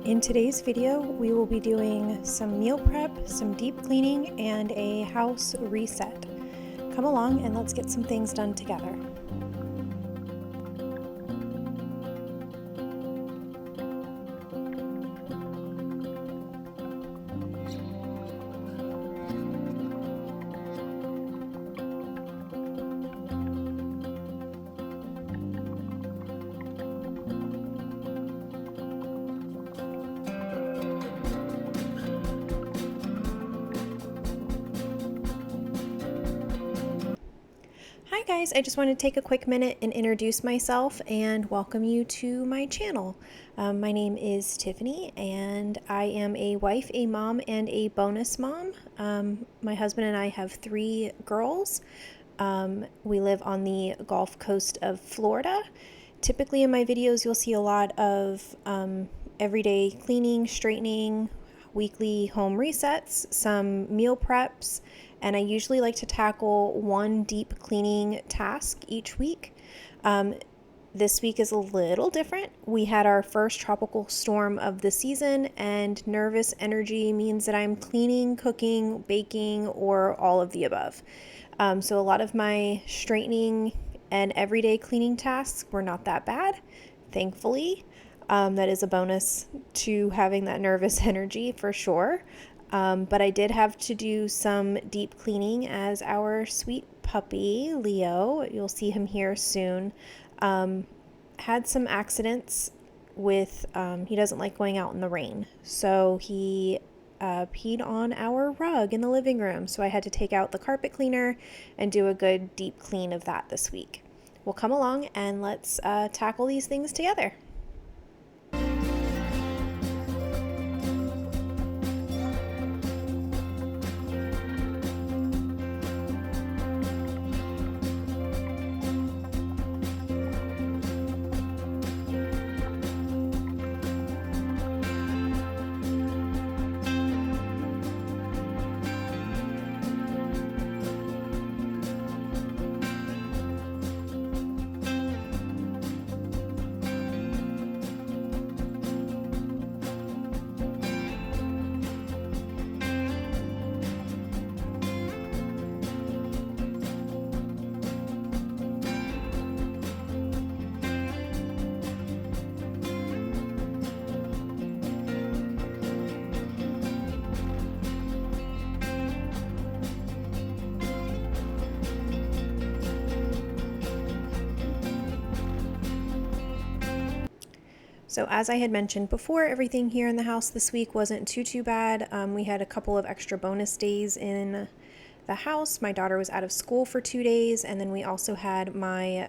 In today's video, we will be doing some meal prep, some deep cleaning, and a house reset. Come along and let's get some things done together. Hi guys, I just want to take a quick minute and introduce myself and welcome you to my channel. My name is Tiffany and I am a wife, a mom, and a bonus mom. My husband and I have 3 girls. We live on the Gulf Coast of Florida. Typically in my videos you'll see a lot of everyday cleaning, straightening, weekly home resets, some meal preps, and I usually like to tackle one deep cleaning task each week. This week is a little different. We had our first tropical storm of the season, and nervous energy means that I'm cleaning, cooking, baking, or all of the above. So a lot of my straightening and everyday cleaning tasks were not that bad, thankfully. That is a bonus to having that nervous energy for sure. But I did have to do some deep cleaning as our sweet puppy, Leo, you'll see him here soon, had some accidents with, he doesn't like going out in the rain. So he peed on our rug in the living room. So I had to take out the carpet cleaner and do a good deep clean of that this week. Well, come along and let's tackle these things together. So as I had mentioned before, everything here in the house this week wasn't too bad. We had a couple of extra bonus days in the house. My daughter was out of school for 2 days, and then we also had my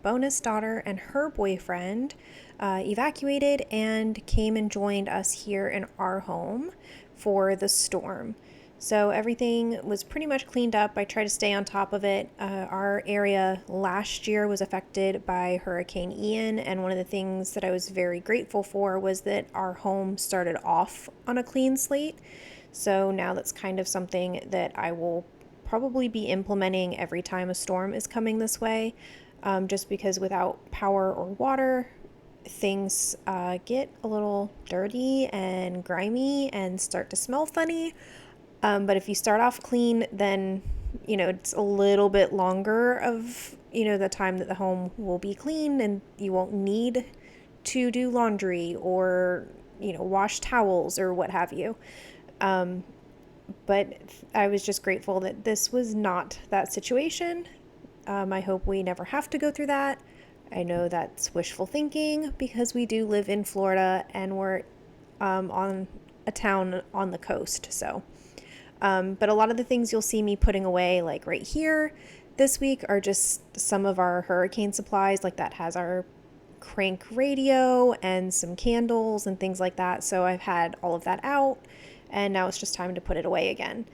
bonus daughter and her boyfriend evacuated and came and joined us here in our home for the storm. So everything was pretty much cleaned up. I try to stay on top of it. Our area last year was affected by Hurricane Ian, and one of the things that I was very grateful for was that our home started off on a clean slate. So now that's kind of something that I will probably be implementing every time a storm is coming this way, just because without power or water, things get a little dirty and grimy and start to smell funny. But if you start off clean, then, it's a little bit longer of, the time that the home will be clean, and you won't need to do laundry or, wash towels or what have you. But I was just grateful that this was not that situation. I hope we never have to go through that. I know that's wishful thinking because we do live in Florida and we're on a town on the coast, so... But a lot of the things you'll see me putting away, like right here this week, are just some of our hurricane supplies. Like that has our crank radio and some candles and things like that. So I've had all of that out, and now it's just time to put it away again.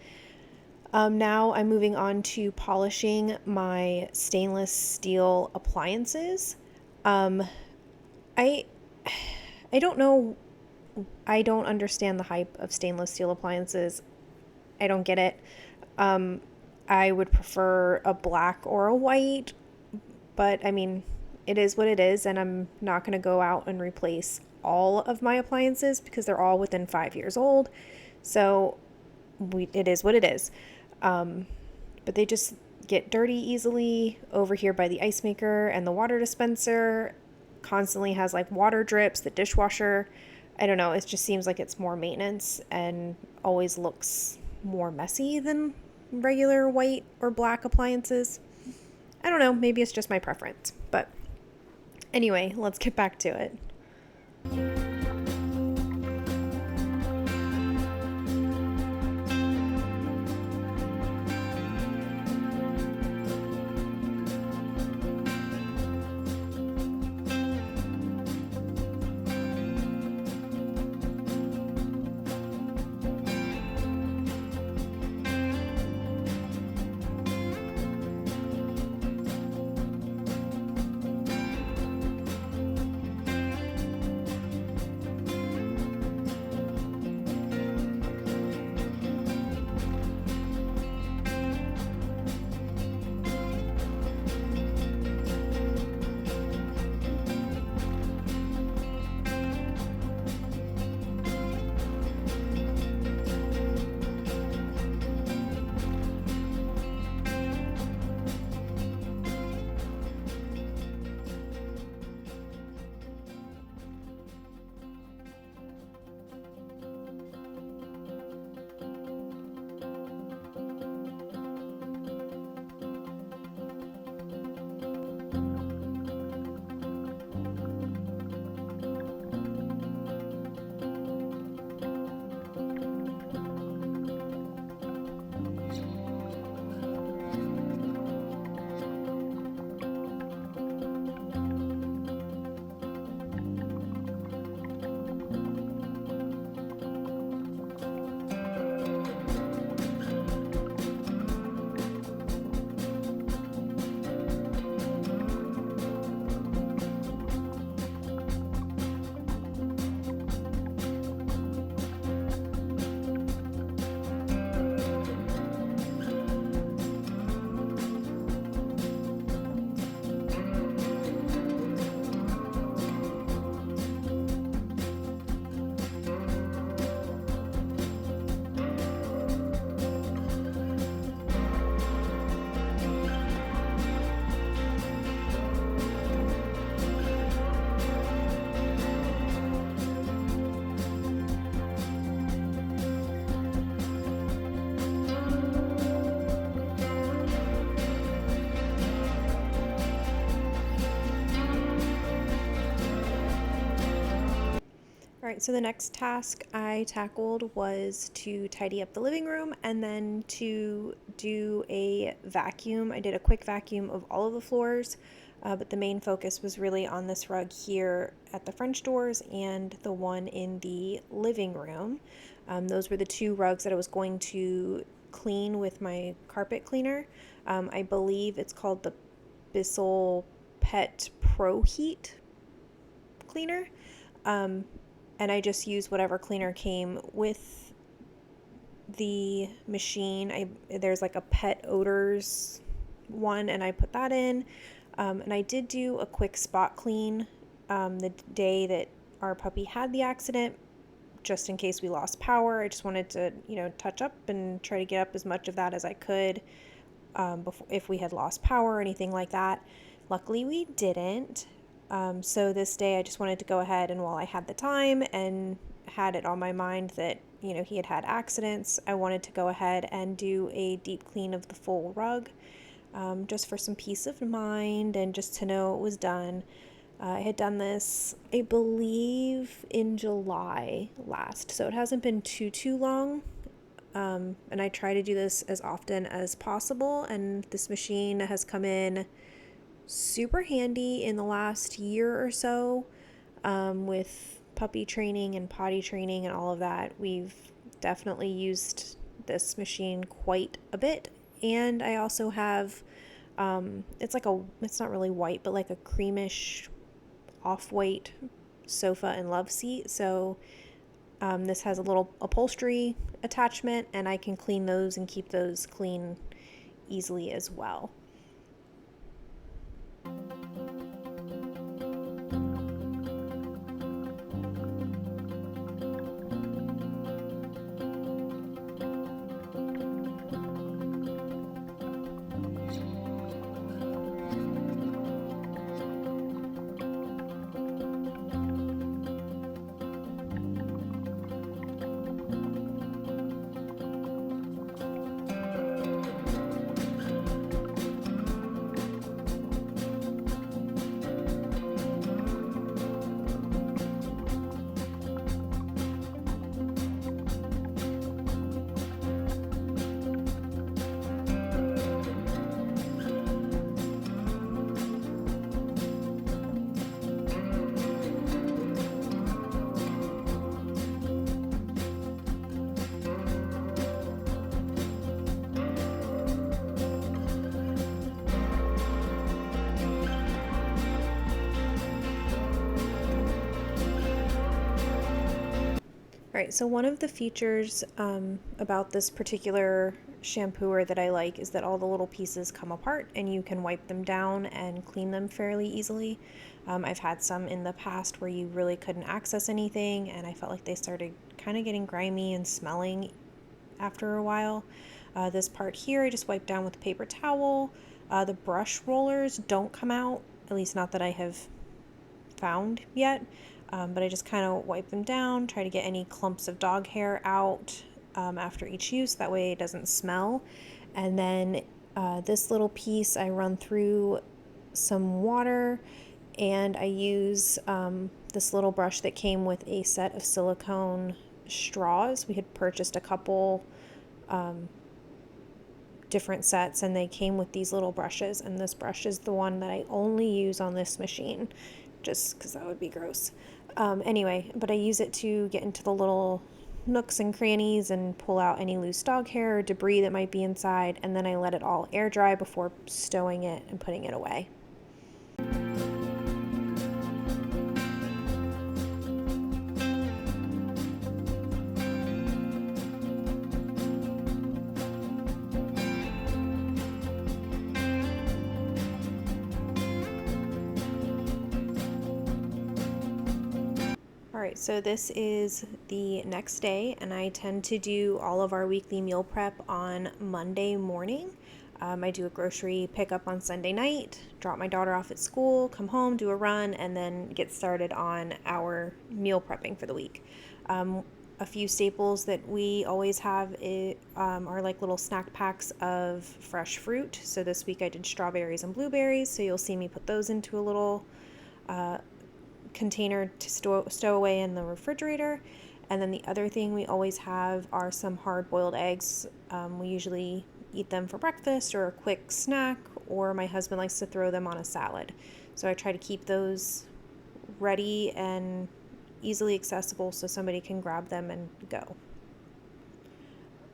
Now I'm moving on to polishing my stainless steel appliances. I don't know. I don't understand the hype of stainless steel appliances. I don't get it. I would prefer a black or a white, but I mean, it is what it is, and I'm not going to go out and replace all of my appliances because they're all within 5 years old. So it is what it is. But they just get dirty easily. Over here by the ice maker and the water dispenser constantly has like water drips. The dishwasher, I don't know, it just seems like it's more maintenance and always looks more messy than regular white or black appliances. I don't know, maybe it's just my preference. But anyway, let's get back to it. All right, so the next task I tackled was to tidy up the living room and then to do a vacuum. I did a quick vacuum of all of the floors, but the main focus was really on this rug here at the French doors and the one in the living room. Those were the two rugs that I was going to clean with my carpet cleaner. I believe it's called the Bissell Pet Pro Heat cleaner. And I just used whatever cleaner came with the machine. There's like a pet odors one, and I put that in. And I did do a quick spot clean the day that our puppy had the accident, just in case we lost power. I just wanted to, touch up and try to get up as much of that as I could before, if we had lost power or anything like that. Luckily, we didn't. So this day I just wanted to go ahead, and while I had the time and had it on my mind that, he had had accidents, I wanted to go ahead and do a deep clean of the full rug, just for some peace of mind and just to know it was done. I had done this, I believe, in July last, so it hasn't been too long. And I try to do this as often as possible, and this machine has come in super handy in the last year or so, with puppy training and potty training and all of that. We've definitely used this machine quite a bit. And I also have, it's not really white, but like a creamish off-white sofa and love seat. So this has a little upholstery attachment, and I can clean those and keep those clean easily as well. All right, so one of the features about this particular shampooer that I like is that all the little pieces come apart and you can wipe them down and clean them fairly easily. I've had some in the past where you really couldn't access anything, and I felt like they started kind of getting grimy and smelling after a while. This part here, I just wipe down with a paper towel. The brush rollers don't come out, at least not that I have found yet, but I just kind of wipe them down, try to get any clumps of dog hair out after each use, that way it doesn't smell. And then this little piece I run through some water, and I use this little brush that came with a set of silicone straws. We had purchased a couple different sets, and they came with these little brushes, and this brush is the one that I only use on this machine, just because that would be gross. Anyway, but I use it to get into the little nooks and crannies and pull out any loose dog hair or debris that might be inside, and then I let it all air dry before stowing it and putting it away. Alright, so this is the next day, and I tend to do all of our weekly meal prep on Monday morning. I do a grocery pickup on Sunday night, drop my daughter off at school, come home, do a run, and then get started on our meal prepping for the week. A few staples that we always have are like little snack packs of fresh fruit. So this week I did strawberries and blueberries, so you'll see me put those into a little container to stow away in the refrigerator. And then the other thing we always have are some hard-boiled eggs. We usually eat them for breakfast or a quick snack, or my husband likes to throw them on a salad. So I try to keep those ready and easily accessible so somebody can grab them and go.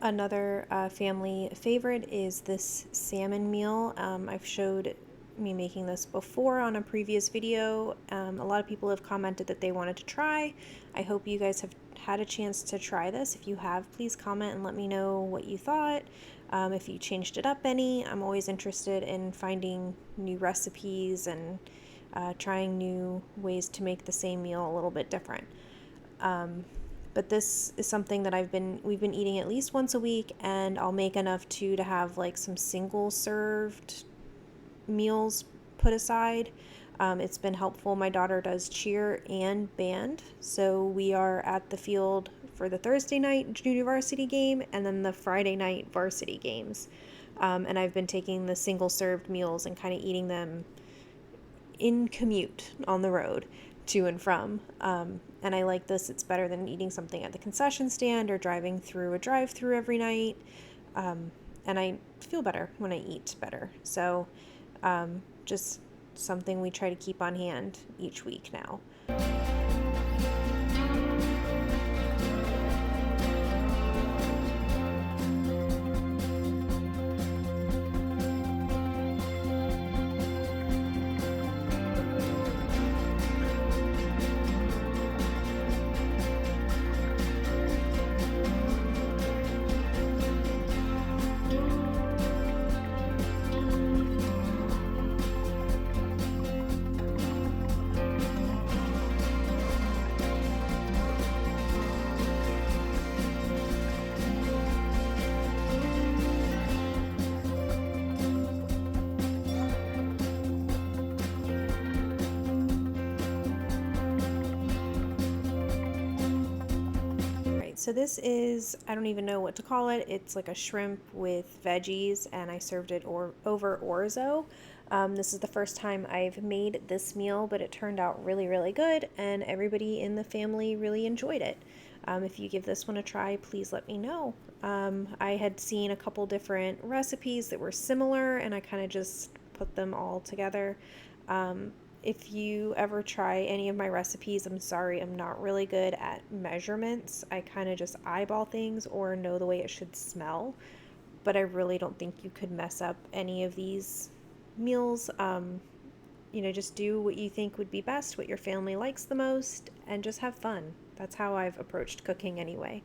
Another family favorite is this salmon meal. I've showed me making this before on a previous video. A lot of people have commented that they wanted to try. I hope you guys have had a chance to try this. If you have, please comment and let me know what you thought. If you changed it up any, I'm always interested in finding new recipes and trying new ways to make the same meal a little bit different. But this is something that we've been eating at least once a week, and I'll make enough to have like some single served meals put aside. It's been helpful. My daughter does cheer and band, so we are at the field for the Thursday night junior varsity game and then the Friday night varsity games. And I've been taking the single served meals and kind of eating them in commute on the road to and from. And I like this. It's better than eating something at the concession stand or driving through a drive-through every night. And I feel better when I eat better. So just something we try to keep on hand each week now. So this is, I don't even know what to call it. It's like a shrimp with veggies, and I served it over orzo. This is the first time I've made this meal, but it turned out really, really good, and everybody in the family really enjoyed it. If you give this one a try, please let me know. I had seen a couple different recipes that were similar, and I kind of just put them all together. If you ever try any of my recipes, I'm sorry, I'm not really good at measurements. I kind of just eyeball things or know the way it should smell, but I really don't think you could mess up any of these meals. Just do what you think would be best, what your family likes the most, and just have fun. That's how I've approached cooking anyway.